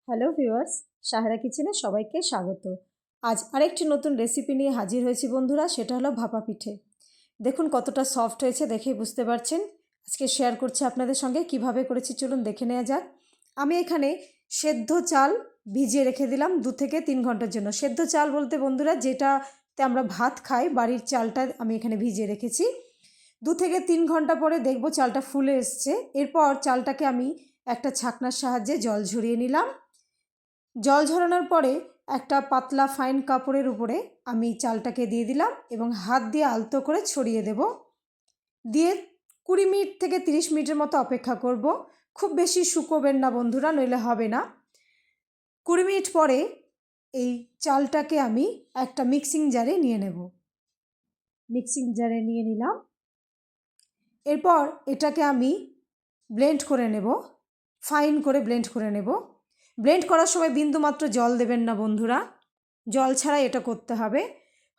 Hello viewers, Sahara কিচেনে সবাইকে স্বাগত। আজ আরেকটি নতুন রেসিপি নিয়ে হাজির হয়েছি বন্ধুরা, সেটা হলো ভাপা পিঠে। দেখুন কতটা সফট হয়েছে, দেখেই বুঝতে পারছেন। আজকে শেয়ার করছি আপনাদের সঙ্গে কিভাবে করেছি, চলুন দেখে নেওয়া যাক। আমি এখানে সেদ্ধ চাল ভিজিয়ে রেখে দিলাম 2 থেকে 3 ঘন্টার জন্য। সেদ্ধ চাল বলতে বন্ধুরা যেটাতে আমরা ভাত খাই, বাড়ির চালটা আমি এখানে ভিজিয়ে রেখেছি। 2 থেকে 3 ঘন্টা পরে দেখব চালটা ফুলে এসছে। এরপর চালটাকে আমি একটা ছাঁকনার সাহায্যে জল ঝরিয়ে নিলাম। জল ঝরানোর পরে একটা পাতলা ফাইন কাপড়ের উপরে আমি চালটাকে দিয়ে দিলাম এবং হাত দিয়ে আলতো করে ছড়িয়ে দেব। দিয়ে 20 মিনিট থেকে 30 মিনিটের মতো অপেক্ষা করব। খুব বেশি শুকোবেন না বন্ধুরা, নইলে হবে না। 20 মিনিট পরে এই চালটাকে আমি একটা মিক্সিং জারে নিয়ে নেব। মিক্সিং জারে নিয়ে নিলাম। এরপর এটাকে আমি ব্লেন্ড করে নেব, ফাইন করে ব্লেন্ড করে নেব। ব্লেন্ড করার সময় বিন্দুমাত্র জল দেবেন না বন্ধুরা, জল ছাড়া এটা করতে হবে।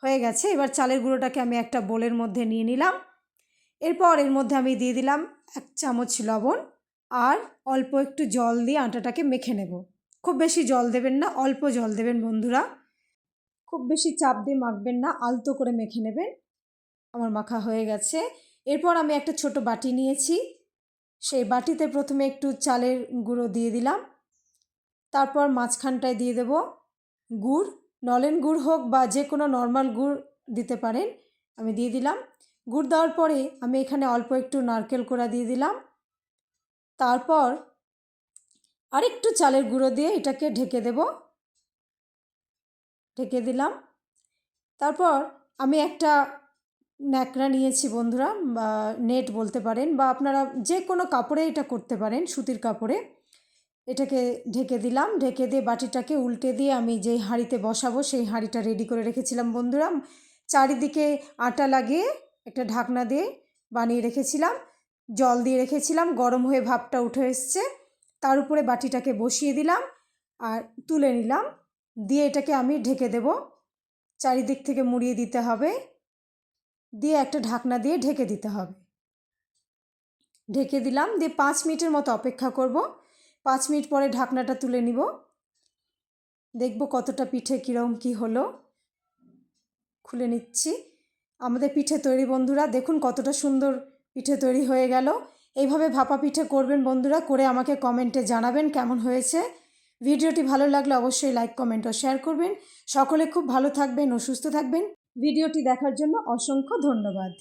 হয়ে গেছে। এবার চালের গুঁড়োটাকে আমি একটা বোলের মধ্যে নিয়ে নিলাম। এরপর এর মধ্যে আমি দিয়ে দিলাম 1 চামচ লবণ আর অল্প একটু জল দিয়ে আটাটাকে মেখে নেব। খুব বেশি জল দেবেন না, অল্প জল দেবেন বন্ধুরা। খুব বেশি চাপ দিয়ে মাখবেন না, আলতো করে মেখে নেবেন। আমার মাখা হয়ে গেছে। এরপর আমি একটা ছোট বাটি নিয়েছি, সেই বাটিতে প্রথমে একটু চালের গুঁড়ো দিয়ে দিলাম। তারপর মাঝখানটায় দিয়ে দেব গুড়, নলেন গুড় হোক বা যে কোনো নর্মাল গুড় দিতে পারেন। আমি দিয়ে দিলাম। গুড় দেওয়ার পরে আমি এখানে অল্প একটু নারকেল কোড়া দিয়ে দিলাম। তারপর আরেকটু চালের গুঁড়ো দিয়ে এটাকে ঢেকে দেব। ঢেকে দিলাম। তারপর আমি একটা ন্যাকড়া নিয়েছি বন্ধুরা, বা নেট বলতে পারেন, বা আপনারা যে কোনো কাপড়ে এটা করতে পারেন, সুতির কাপড়ে। এটাকে ঢেকে দিলাম। ঢেকে দিয়ে বাটিটাকে উল্টে দিয়ে আমি যেই হাঁড়িতে বসাবো সেই হাঁড়িটা রেডি করে রেখেছিলাম বন্ধুরা। চারিদিকে আটা লাগিয়ে একটা ঢাকনা দিয়ে বানিয়ে রেখেছিলাম, জল দিয়ে রেখেছিলাম। গরম হয়ে ভাপটা উঠে এসছে। তার উপরে বাটিটাকে বসিয়ে দিলাম আর তুলে নিলাম। দিয়ে এটাকে আমি ঢেকে দেব। চারিদিক থেকে মুড়িয়ে দিতে হবে, দিয়ে একটা ঢাকনা দিয়ে ঢেকে দিতে হবে। ঢেকে দিলাম। দিয়ে 5 মিনিটের মতো অপেক্ষা করব। 5 মিনিট পরে ঢাকনাটা তুলে নিব। দেখব কতটা পিঠে কীরকম কী হলো। খুলে নিচ্ছি। আমাদের পিঠে তৈরি বন্ধুরা, দেখুন কতটা সুন্দর পিঠে তৈরি হয়ে গেল। এইভাবে ভাপা পিঠে করবেন বন্ধুরা, করে আমাকে কমেন্টে জানাবেন কেমন হয়েছে। ভিডিওটি ভালো লাগলে অবশ্যই লাইক, কমেন্ট ও শেয়ার করবেন। সকলে খুব ভালো থাকবেন ও সুস্থ থাকবেন। ভিডিওটি দেখার জন্য অসংখ্য ধন্যবাদ।